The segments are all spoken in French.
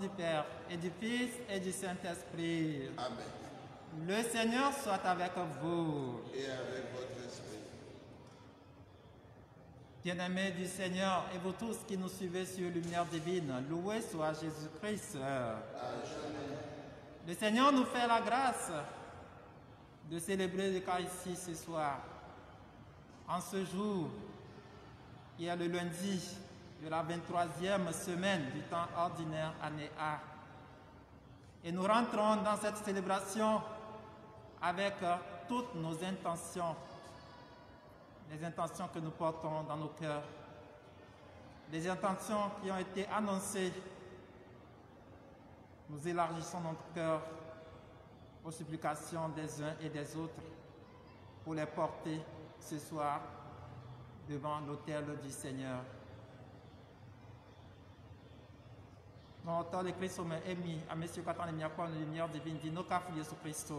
du Père et du Fils et du Saint-Esprit. Amen. Le Seigneur soit avec vous. Et avec votre esprit. Bien-aimés du Seigneur et vous tous qui nous suivez sur Lumière Divine, loué soit Jésus-Christ. Le Seigneur nous fait la grâce de célébrer l'Eucharistie ce soir, en ce jour qui est le lundi de la 23e semaine du temps ordinaire année A. Et nous rentrons dans cette célébration avec toutes nos intentions, les intentions que nous portons dans nos cœurs, les intentions qui ont été annoncées. Nous élargissons notre cœur aux supplications des uns et des autres pour les porter ce soir devant l'autel du Seigneur. Mon auteur de Christ est mis à Monsieur Katan de Miakon, la lumière divine, dit nos cafés Jésus Christ.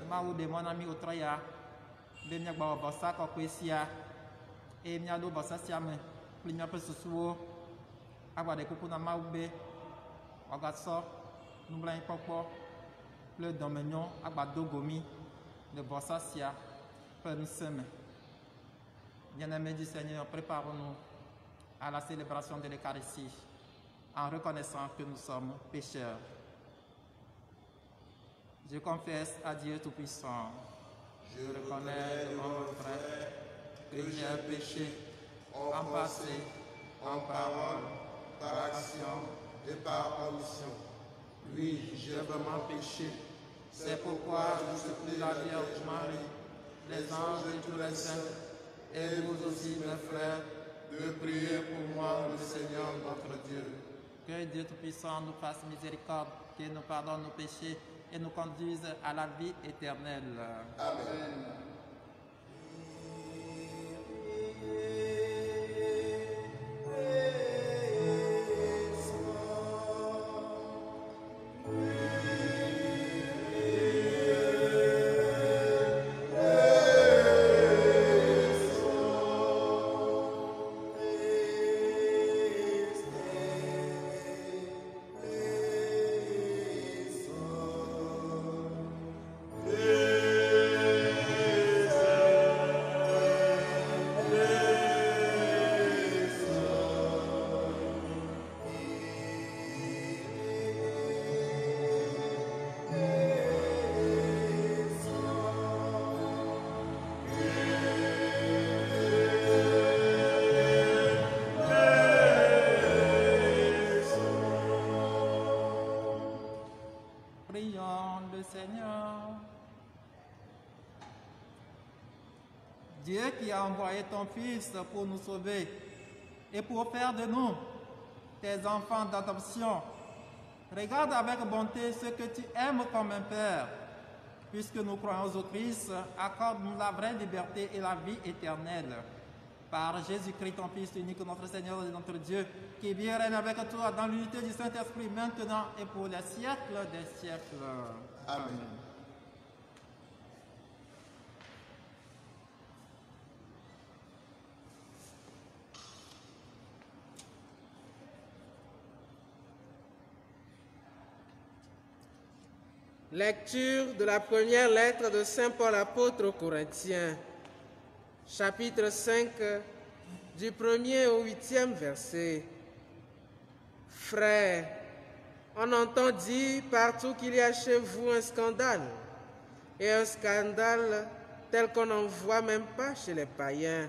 Maou de mon ami Otroya, de Miakba Bossa, Kokwessia, et Miado Bossa Siame, Plimia Pesuo, Agua de Kupuna Maoube, Agasso, Noublain Popo, le Dominion, Agbado Gomi, de Bossa Sia, Penseme. Bien-aimés du Seigneur, préparons-nous à la célébration de l'Eucharistie en reconnaissant que nous sommes pécheurs. Je confesse à Dieu Tout-Puissant. Je reconnais devant mon frère que j'ai péché en pensée, en parole, par action et par omission. Oui, j'ai vraiment péché. C'est pourquoi je supplie la Vierge Marie, les anges et tous les saints, et vous aussi, mes frères, de prier pour moi, le Seigneur notre Dieu. Que Dieu Tout-Puissant nous fasse miséricorde, qu'il nous pardonne nos péchés et nous conduise à la vie éternelle. Amen. Prions le Seigneur. Dieu qui a envoyé ton Fils pour nous sauver et pour faire de nous tes enfants d'adoption, regarde avec bonté ce que tu aimes comme un Père. Puisque nous croyons au Christ, accorde-nous la vraie liberté et la vie éternelle. Par Jésus-Christ, ton Fils unique, notre Seigneur et notre Dieu, qui vit et règne avec toi dans l'unité du Saint-Esprit, maintenant et pour les siècles des siècles. Amen. Lecture de la première lettre de Saint Paul apôtre aux Corinthiens, chapitre 5, du 1er au 8e verset. Frères, on entend dire partout qu'il y a chez vous un scandale, et un scandale tel qu'on n'en voit même pas chez les païens.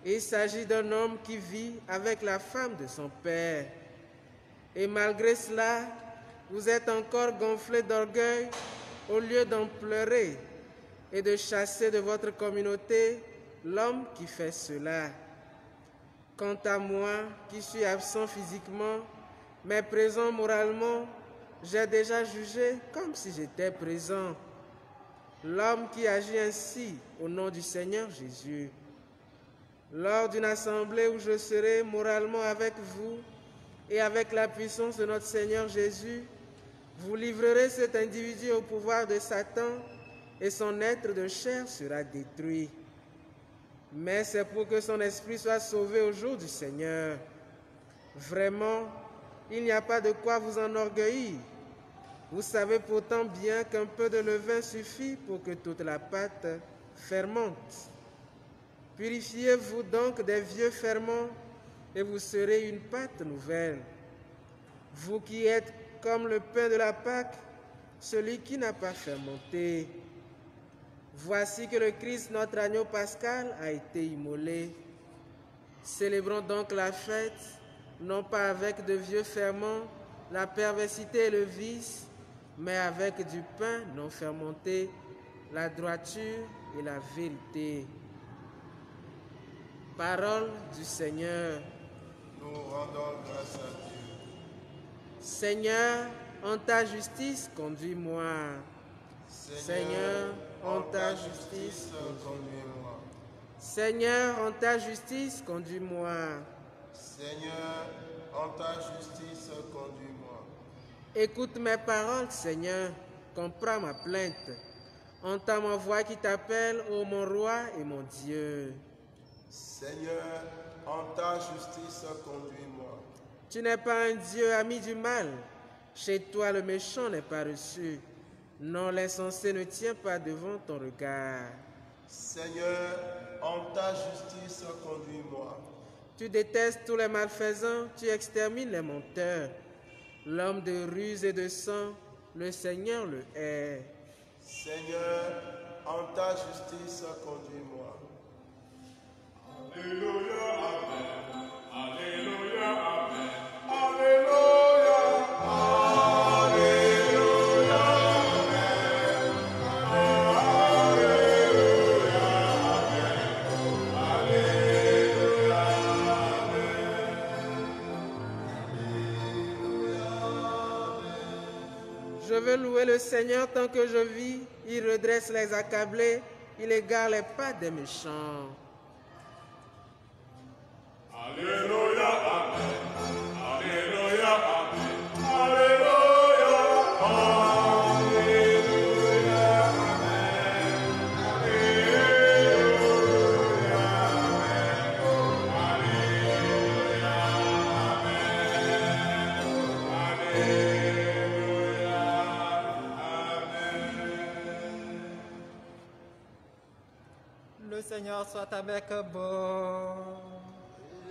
Il s'agit d'un homme qui vit avec la femme de son père, et malgré cela, vous êtes encore gonflés d'orgueil au lieu d'en pleurer et de chasser de votre communauté l'homme qui fait cela. Quant à moi, qui suis absent physiquement, mais présent moralement, j'ai déjà jugé comme si j'étais présent. L'homme qui agit ainsi au nom du Seigneur Jésus. Lors d'une assemblée où je serai moralement avec vous et avec la puissance de notre Seigneur Jésus, vous livrerez cet individu au pouvoir de Satan et son être de chair sera détruit. Mais c'est pour que son esprit soit sauvé au jour du Seigneur. Vraiment, il n'y a pas de quoi vous enorgueillir. Vous savez pourtant bien qu'un peu de levain suffit pour que toute la pâte fermente. Purifiez-vous donc des vieux ferments et vous serez une pâte nouvelle. Vous qui êtes comme le pain de la Pâque, celui qui n'a pas fermenté. Voici que le Christ, notre agneau pascal, a été immolé. Célébrons donc la fête, non pas avec de vieux ferments, la perversité et le vice, mais avec du pain non fermenté, la droiture et la vérité. Parole du Seigneur. Nous rendons grâce à Dieu. Seigneur, en ta justice, conduis-moi. Seigneur, en ta justice, conduis-moi. Seigneur, en ta justice, conduis-moi. Seigneur, en ta justice, conduis-moi. Écoute mes paroles, Seigneur, comprends ma plainte. Entends ma voix qui t'appelle, ô mon roi et mon Dieu. Seigneur, en ta justice, conduis-moi. Tu n'es pas un Dieu ami du mal. Chez toi, le méchant n'est pas reçu. Non, l'insensé ne tient pas devant ton regard. Seigneur, en ta justice, conduis-moi. Tu détestes tous les malfaisants, tu extermines les menteurs. L'homme de ruse et de sang, le Seigneur le hait. Seigneur, en ta justice, conduis-moi. Alléluia, Amen. Alléluia, Amen. Alléluia, Alléluia, Amen. Alléluia, Amen. Alléluia, Amen. Je veux louer le Seigneur tant que je vis. Il redresse les accablés, il égare les pas des méchants. Alléluia, Amen. Alléluia, Amen. Alléluia, Alléluia, Amen. Alléluia, Amen. Alléluia, Amen. Alléluia, Amen. Le Seigneur soit avec vous.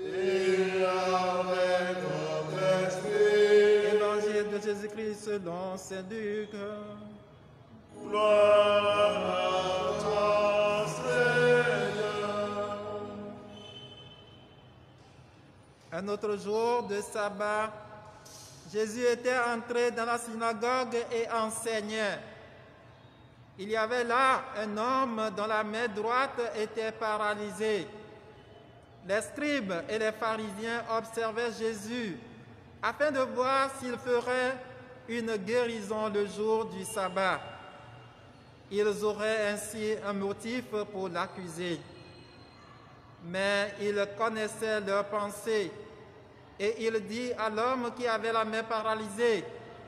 Et avec votre esprit. Évangile de Jésus-Christ selon Saint Luc. Gloire à toi, Seigneur. Un autre jour de sabbat, Jésus était entré dans la synagogue et enseignait. Il y avait là un homme dont la main droite était paralysée. Les scribes et les pharisiens observaient Jésus afin de voir s'il ferait une guérison le jour du sabbat. Ils auraient ainsi un motif pour l'accuser. Mais il connaissait leurs pensées et il dit à l'homme qui avait la main paralysée,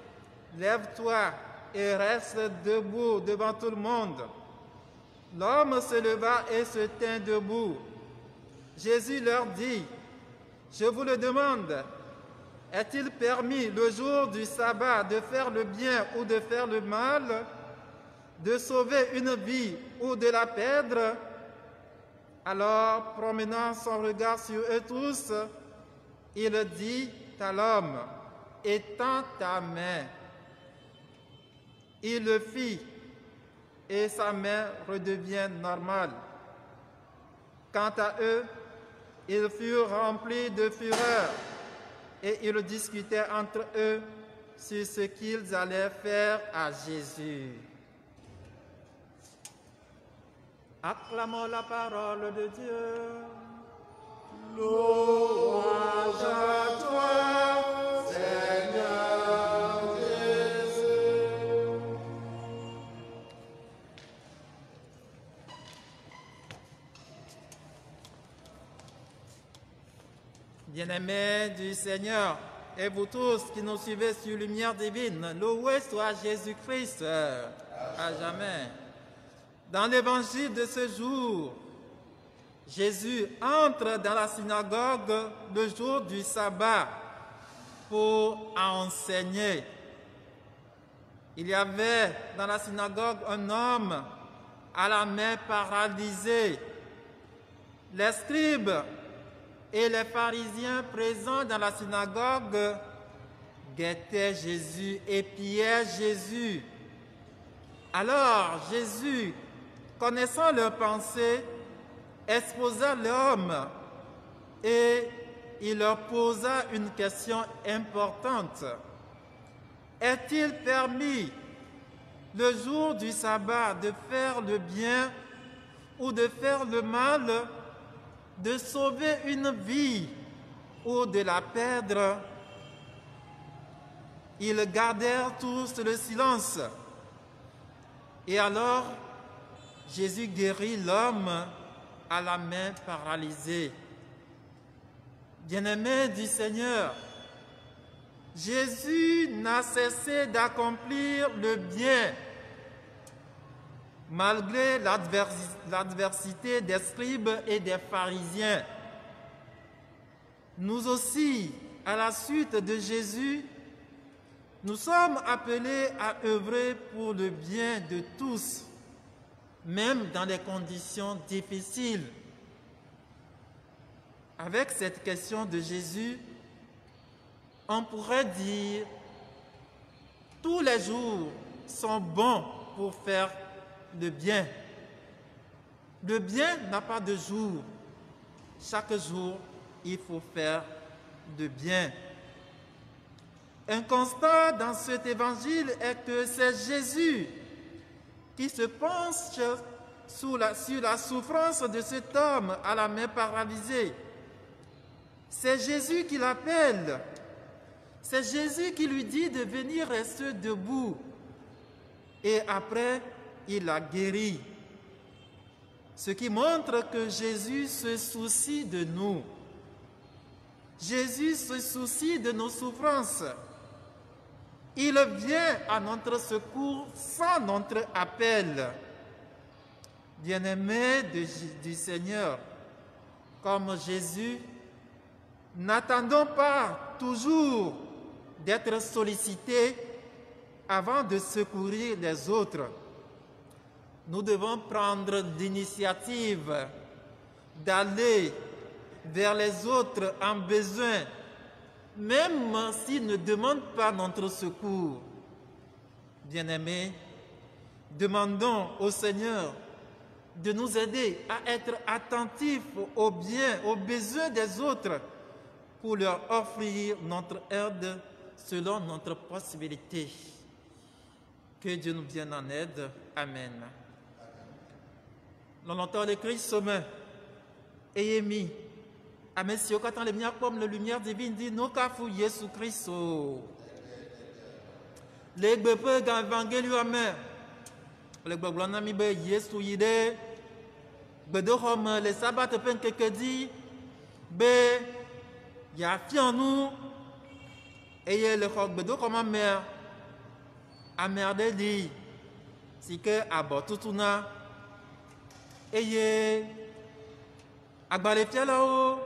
« Lève-toi et reste debout devant tout le monde. » L'homme se leva et se tint debout. Jésus leur dit, « Je vous le demande, est-il permis le jour du sabbat de faire le bien ou de faire le mal, de sauver une vie ou de la perdre ?» Alors, promenant son regard sur eux tous, il dit à l'homme, « Étends ta main. » Il le fit et sa main redevient normale. Quant à eux, ils furent remplis de fureur et ils discutaient entre eux sur ce qu'ils allaient faire à Jésus. Acclamons la parole de Dieu. Louange à toi, Seigneur Jésus. Bien-aimés du Seigneur, et vous tous qui nous suivez sur Lumière Divine, loué soit Jésus-Christ à jamais. Dans l'évangile de ce jour, Jésus entre dans la synagogue le jour du sabbat pour enseigner. Il y avait dans la synagogue un homme à la main paralysée. Les scribes et les pharisiens présents dans la synagogue guettaient Jésus, épiaient Jésus. Alors Jésus, connaissant leurs pensées, exposa l'homme et il leur posa une question importante. Est-il permis, le jour du sabbat, de faire le bien ou de faire le mal, de sauver une vie ou de la perdre? Ils gardèrent tous le silence. Et alors, Jésus guérit l'homme à la main paralysée. Bien-aimés du Seigneur, Jésus n'a cessé d'accomplir le bien malgré l'adversité des scribes et des pharisiens. Nous aussi, à la suite de Jésus, nous sommes appelés à œuvrer pour le bien de tous, même dans les conditions difficiles. Avec cette question de Jésus, on pourrait dire tous les jours sont bons pour faire le bien. Le bien n'a pas de jour. Chaque jour, il faut faire le bien. Un constat dans cet évangile est que c'est Jésus qui se penche sur la souffrance de cet homme à la main paralysée. C'est Jésus qui l'appelle. C'est Jésus qui lui dit de venir rester debout. Et après, il l'a guéri. Ce qui montre que Jésus se soucie de nous. Jésus se soucie de nos souffrances. Il vient à notre secours sans notre appel. Bien-aimés du Seigneur, comme Jésus, n'attendons pas toujours d'être sollicités avant de secourir les autres. Nous devons prendre l'initiative d'aller vers les autres en besoin, même s'ils ne demandent pas notre secours. Bien-aimés, demandons au Seigneur de nous aider à être attentifs aux biens, aux besoins des autres, pour leur offrir notre aide selon notre possibilité. Que Dieu nous vienne en aide. Amen. L'entend le Christ sommet et mis à Messieurs quand les lumières comme la lumière divine dit nous kafou Jésus Christ. Les bébés dans l'évangile les bébés n'ont mis Jésus yide bedo comme les sabbats pen que dit be ya fian nous et le khok bedo comme mère amerde dit si que abotutuna et agbale fialao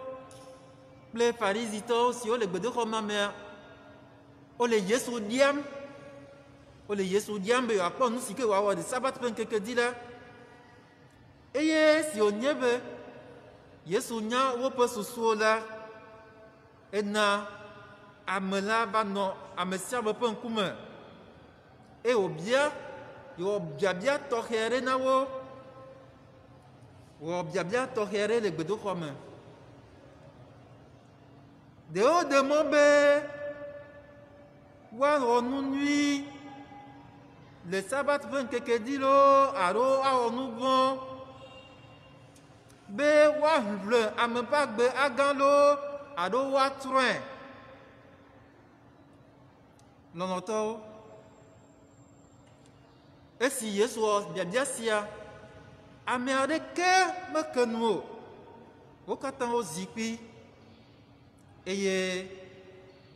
les pharisiens si on les bedo comme mère on les Jésus diam on les Jésus diam be apon nous si que wa de sabbat pen que dit là et si on y veut Jésus nya wo pe susu là et na amela ba no amesia be pen kuma et au bien yo bien tohere na wo bien tohere le bedo comme de haut de mon bé wa nous nuit le sabbat pen que dit lo aro a nous bon be wa vle ame pa gbe agan lo ado wa train nonoto et si Yesu bien sia ame ade ke me kenu o katan o zipi eye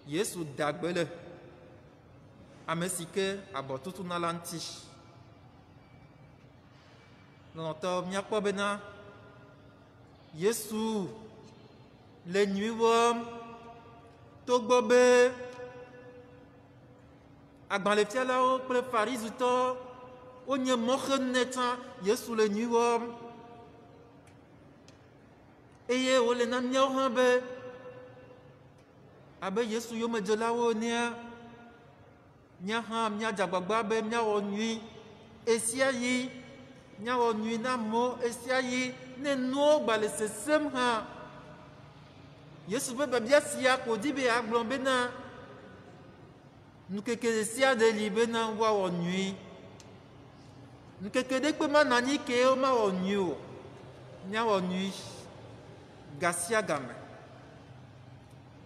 Yesu dagbele ame sike abotutu na lanti nonoto miakpo bena Yesu, les nuits, Togbobe, agbalẽfialawo kple farizitɔwo wonye mɔxeneta Yesu le nyui wɔm eye wole na míawo hã be abe Yesu yomedzelawo enea mía hã míadze agbagba be míawɔ nyui esia yi míawɔ nyui na amewo esia yi ne nuwo gba le sesem hã Yesu ƒe biabia sia ko di be agblɔ bena nukeke sia ɖe li bena woawɔ nyui nukeke ɖe kpe manɔ anyi ke womawɔ nyui o míawɔ nyui ga sia game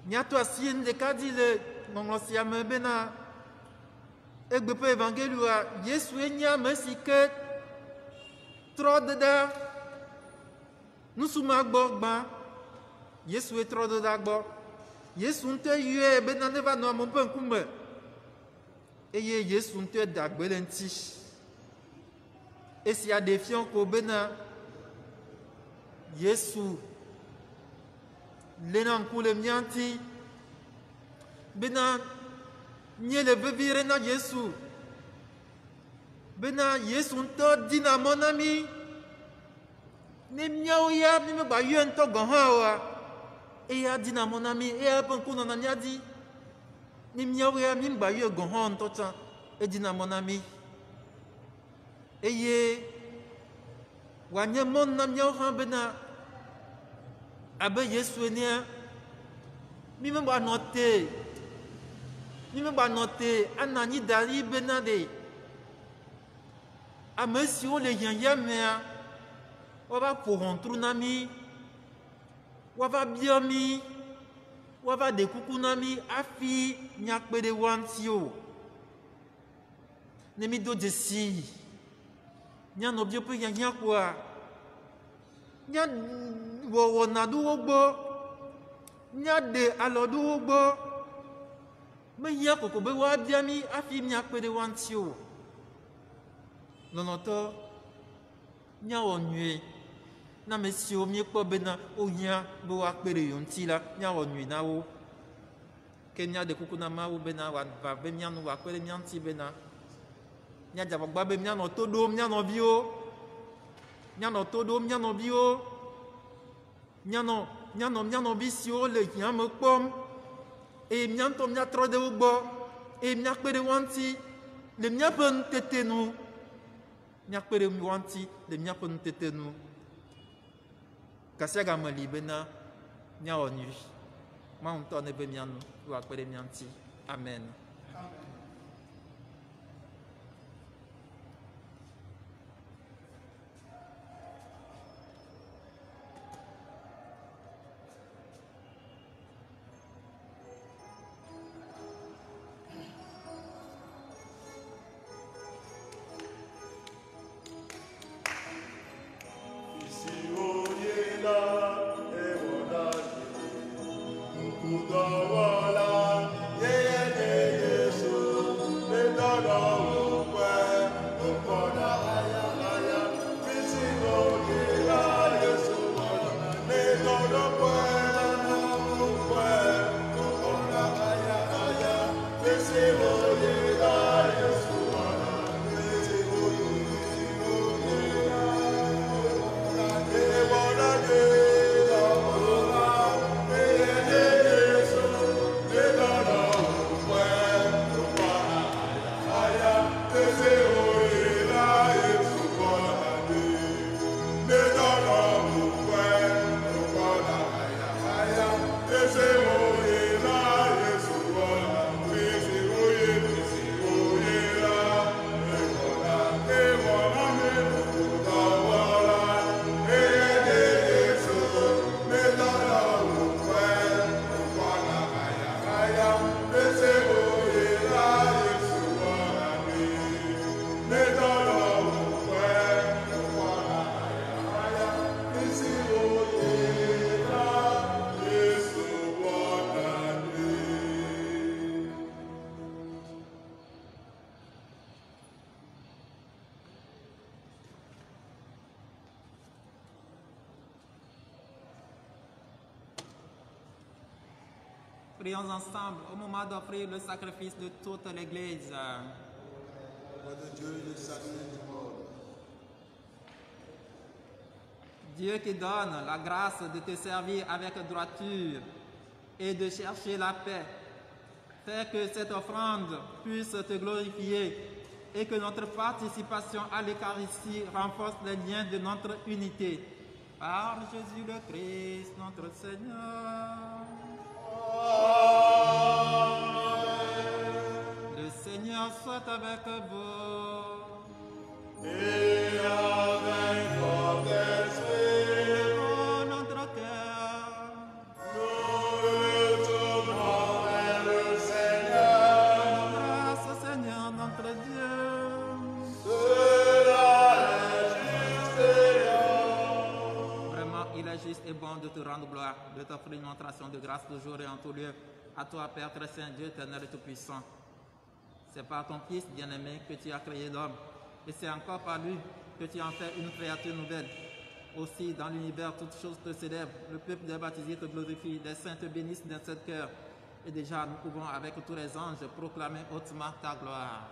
míato asi nu ɖeka dzi le ŋɔŋlɔ sia me bena egbe ƒe evangelia Yesue nye ame si ke trɔ de ɖe nusuma gbɔ gbã Yesue trɔ de ɖe gbɔ Yesu ŋutɔ yɔe bena neva nɔ amewo ƒe ŋkume eye Yesu ŋutɔ da gbe le ŋuti esia ɖe fia ko bena Yesu lena ŋku le mía ŋuti bena míele vevi ɖe na Yesu bena Yesu ŋutɔ dina mɔ na mí ne míawo ya mí megba yɔe ŋutɔ gɔ hã oa eya dina mɔ na mí eya eƒe ŋku nɔna mía dzi ne míawo ya mí megba yɔe gɔ hã ŋutɔ tsã edina mɔ na mí eye wòanye mɔ na míawo hã bena abe Yesu enea mí megba nɔ te mí megba nɔ te anɔ anyi da ɖi bena ɖe ame siwo le hiãhiã mea woava ƒo ʋɔtru na mí woava biɔ mí woava ɖe kuku na mí hafi míakpe ɖe woa ŋuti o ne mí do dzesi mía nɔviwo ƒe hiãhiã koa mía wɔna ɖo wo gbɔ mía ɖe alɔ ɖo wo gbɔ mehiã koko be woabia mí hafi míakpe ɖe woa ŋuti o lɔlɔ̃tɔ míawɔ nyui na ame siwo míekpɔ bena wohiã be woakpe ɖe yewo ŋuti la míawɔ nyui na wo ke míaɖe kuku na Mawu bena wòava be míanu wòakpe ɖe mía ŋuti bena míadze agbagba be míanɔ to ɖom mía nɔviwo míanɔ to ɖom mía nɔviwo míanɔ mía nɔvi siwo le hiã me kpɔm eye mía ŋutɔ míatrɔ ɖe wo gbɔ eye míakpe ɖe woa ŋuti le míaƒe nutete nu míakpe ɖe woa ŋuti le míaƒe nutete nu gasia game li bena míawɔ nyui Mawu ŋutɔ neve míanu wòakpe ɖe mía ŋuti amen. Udawala, yeah, yeah, yeah, so prions ensemble au moment d'offrir le sacrifice de toute l'Église. Pour de Dieu le sacrifice du monde. Dieu qui donne la grâce de te servir avec droiture et de chercher la paix, fais que cette offrande puisse te glorifier et que notre participation à l'Eucharistie renforce les liens de notre unité. Par Jésus le Christ, notre Seigneur. Le Seigneur soit avec vous. Et avec votre esprit, Dans notre cœur, nous tournons vers le Seigneur. grâce au Seigneur notre Dieu. Cela est juste et bon. Vraiment, il est juste et bon de te rendre gloire, de t'offrir une monstration de grâce toujours et en tout lieu. À toi, Père très saint, Dieu éternel et tout-puissant. C'est par ton Fils bien-aimé que tu as créé l'homme. Et c'est encore par lui que tu en fais une créature nouvelle. Aussi, dans l'univers, toutes choses te célèbrent. Le peuple des baptisés te glorifie. Les saints te bénissent dans cette cœur. Et déjà, nous pouvons, avec tous les anges, proclamer hautement ta gloire.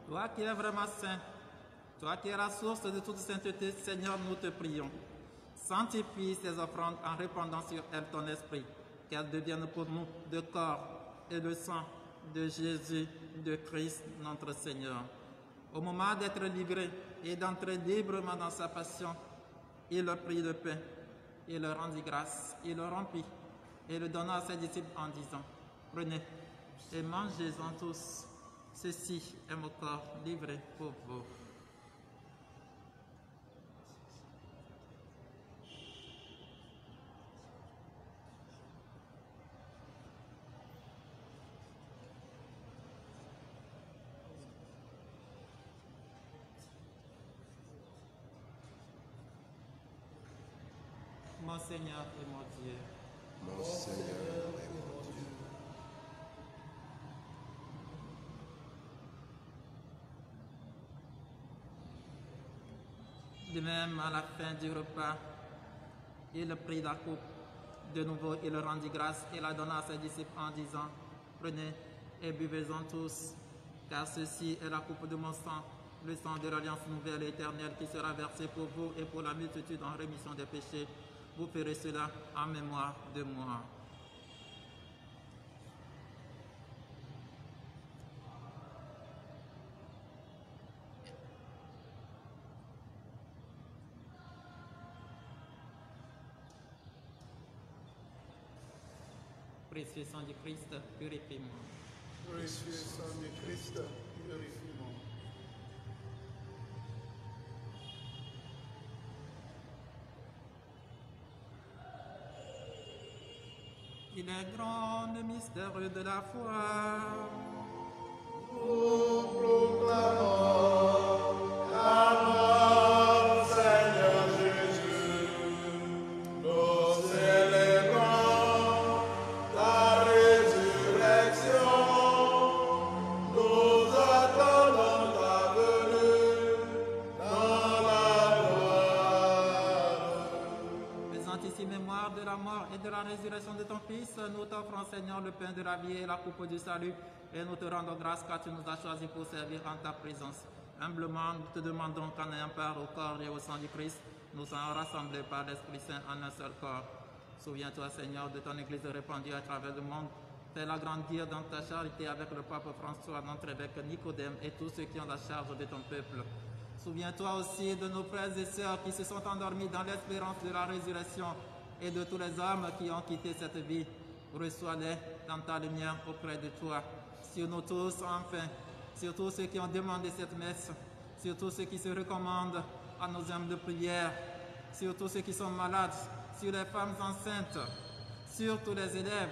Toi qui es vraiment saint, toi qui es la source de toute sainteté, Seigneur, nous te prions. Sanctifie ces offrandes en répandant sur elles ton esprit, qu'elles deviennent pour nous le corps et le sang de Jésus, de Christ, notre Seigneur. Au moment d'être livré et d'entrer librement dans sa passion, il leur prit le pain, il leur rendit grâce, il le rompit et le donna à ses disciples en disant, prenez et mangez-en tous. Ceci est mon corps livré pour vous. Mon Seigneur et mon Dieu. Mon Seigneur et mon Dieu. De même, à la fin du repas, il prit la coupe. De nouveau, il rendit grâce et la donna à ses disciples en disant, prenez et buvez-en tous, car ceci est la coupe de mon sang, le sang de l'alliance nouvelle et éternelle qui sera versé pour vous et pour la multitude en rémission des péchés. Vous ferez cela en mémoire de moi. Précieux sang du Christ, purifie-moi. Précieux sang du Christ, purifie-moi. Il est grand le mystère de la foi. Nous proclamons à notre Seigneur Jésus. Nous célébrons ta résurrection. Nous attendons ta venue dans la gloire. Faisant ici mémoire de la mort et de la résurrection de ton Fils, nous t'offrons, Seigneur, le pain de la vie et la coupe du salut, et nous te rendons grâce car tu nous as choisis pour servir en ta présence. Humblement, nous te demandons qu'en ayant part au corps et au sang du Christ, nous soyons rassemblés par l'Esprit Saint en un seul corps. Souviens-toi, Seigneur, de ton Église répandue à travers le monde. Fais-la grandir dans ta charité avec le pape François, notre évêque Nicodème et tous ceux qui ont la charge de ton peuple. Souviens-toi aussi de nos frères et sœurs qui se sont endormis dans l'espérance de la résurrection et de tous les hommes qui ont quitté cette vie. Reçois-les dans ta lumière auprès de toi. Sur nous tous, enfin, sur tous ceux qui ont demandé cette messe, sur tous ceux qui se recommandent à nos âmes de prière, sur tous ceux qui sont malades, sur les femmes enceintes, sur tous les élèves.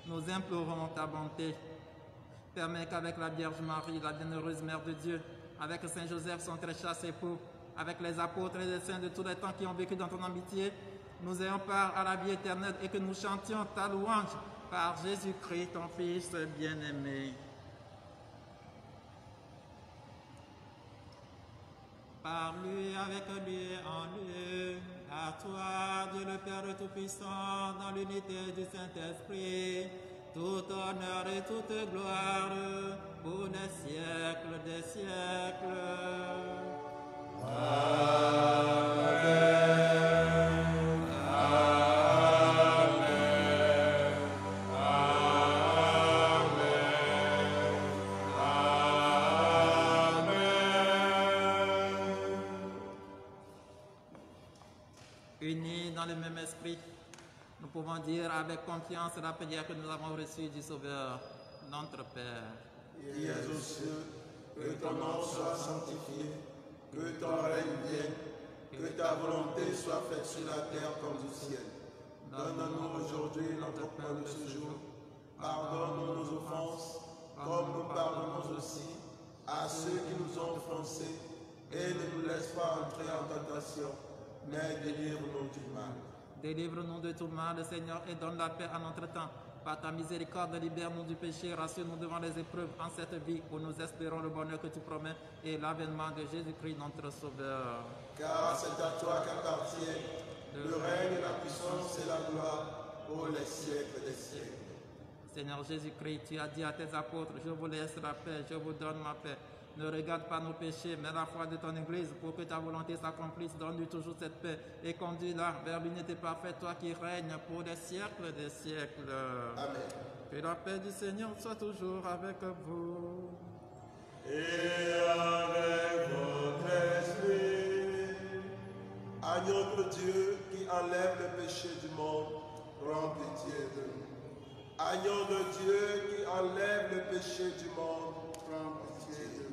Nous implorons ta bonté. Permets qu'avec la Vierge Marie, la bienheureuse Mère de Dieu, avec Saint Joseph, son très chaste époux, avec les apôtres et les saints de tous les temps qui ont vécu dans ton amitié, nous ayons part à la vie éternelle et que nous chantions ta louange par Jésus-Christ, ton Fils bien-aimé. Par lui, avec lui, en lui, à toi, Dieu le Père Tout-Puissant, dans l'unité du Saint-Esprit, tout honneur et toute gloire pour les siècles des siècles. Unis dans le même esprit, nous pouvons dire avec confiance la prière que nous avons reçue du Sauveur, notre Père. Qui es aux cieux, que ton nom soit sanctifié, que ton règne vienne, que ta volonté soit faite sur la terre comme au ciel. Donne-nous aujourd'hui notre pain de ce jour. Pardonne-nous nos offenses, comme nous pardonnons aussi à ceux qui nous ont offensés, et ne nous laisse pas entrer en tentation, mais délivre-nous du mal. Délivre-nous de tout mal, Seigneur, et donne la paix à notre temps. Par ta miséricorde, libère-nous du péché, rassure-nous devant les épreuves en cette vie où nous espérons le bonheur que tu promets et l'avènement de Jésus-Christ, notre Sauveur. Car c'est à toi qu'appartient le règne, la puissance et la gloire pour les siècles des siècles. Seigneur Jésus-Christ, tu as dit à tes apôtres, je vous laisse la paix, je vous donne ma paix. Ne regarde pas nos péchés, mais la foi de ton Église, pour que ta volonté s'accomplisse. Donne-lui toujours cette paix et conduis-la vers l'unité parfaite, toi qui règnes pour les siècles des siècles. Amen. Que la paix du Seigneur soit toujours avec vous. Et avec votre esprit. Agneau de Dieu qui enlève le péché du monde, prends pitié de nous. Agneau de Dieu qui enlève le péché du monde, prends pitié de nous.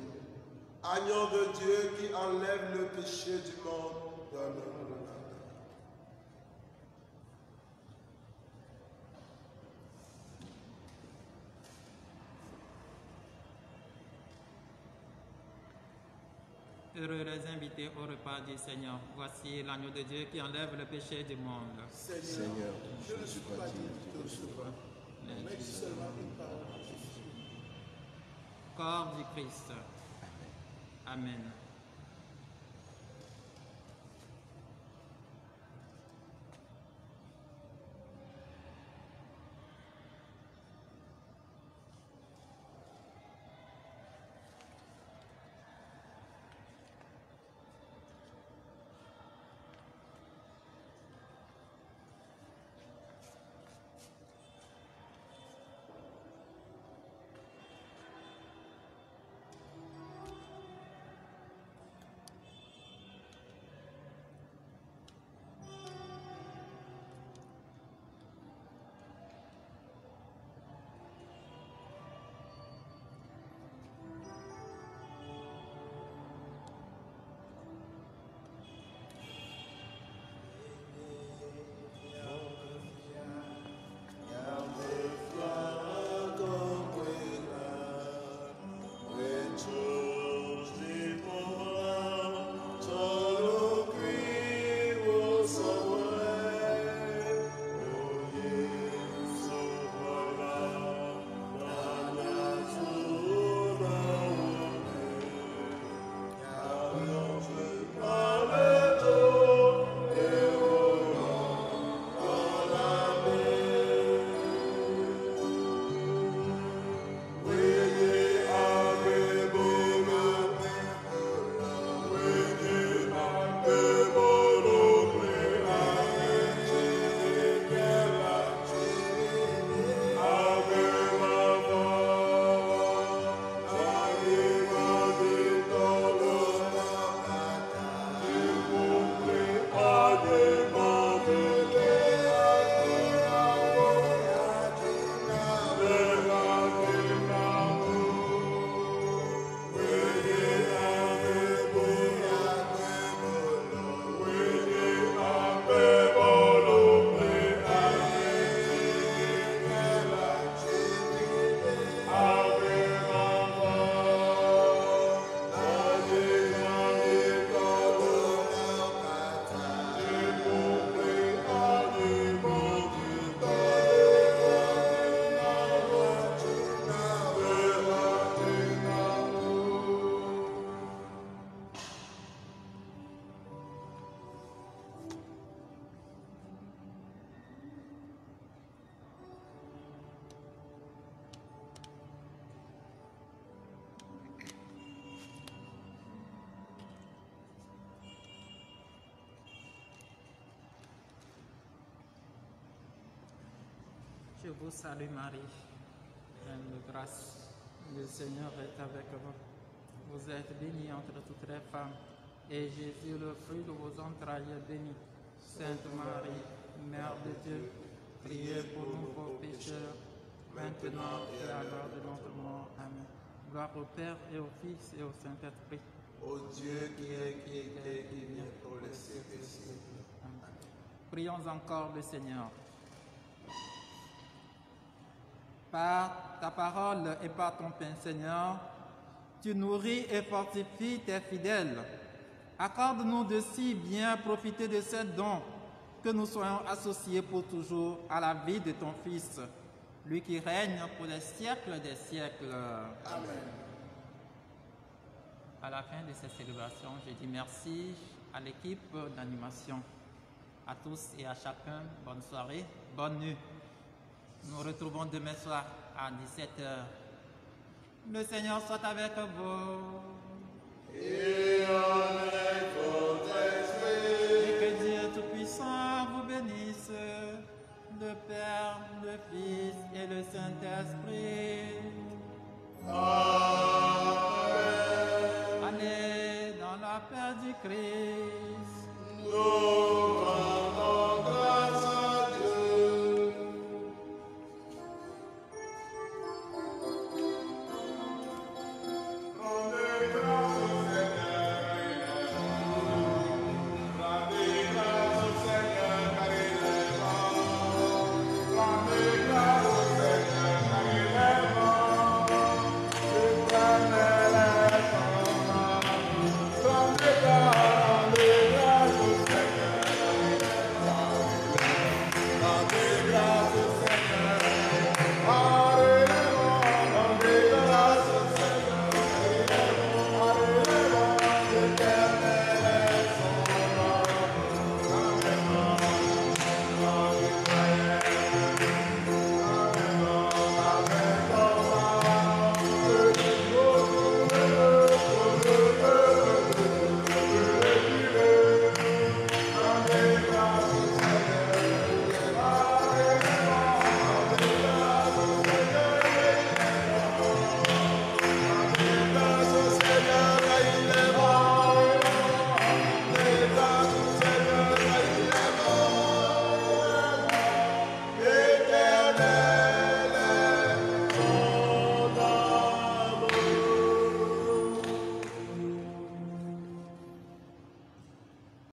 Agneau de Dieu qui enlève le péché du monde, donne-nous le pardon. Heureux les invités au repas du Seigneur. Voici l'agneau de Dieu qui enlève le péché du monde. Seigneur, je ne suis pas digne de te recevoir, mais dis seulement une parole. Corps du Christ. Amen. Je vous salue Marie, pleine de grâce. Le Seigneur est avec vous. Vous êtes bénie entre toutes les femmes, et Jésus, le fruit de vos entrailles, est béni. Sainte Marie, Mère de Dieu, priez pour nous pauvres pécheurs, maintenant et à l'heure de notre mort. Amen. Gloire au Père et au Fils et au Saint-Esprit. Ô Dieu qui est, qui vient pour les siècles des siècles. Amen. Prions encore le Seigneur. Par ta parole et par ton pain, Seigneur, tu nourris et fortifies tes fidèles. Accorde-nous de si bien profiter de ces dons que nous soyons associés pour toujours à la vie de ton Fils, lui qui règne pour les siècles des siècles. Amen. À la fin de cette célébration, je dis merci à l'équipe d'animation, à tous et à chacun. Bonne soirée, bonne nuit. Nous nous retrouvons demain soir à 17h. Le Seigneur soit avec vous. Et avec votre esprit. Et que Dieu Tout-Puissant vous bénisse, le Père, le Fils et le Saint-Esprit. Amen.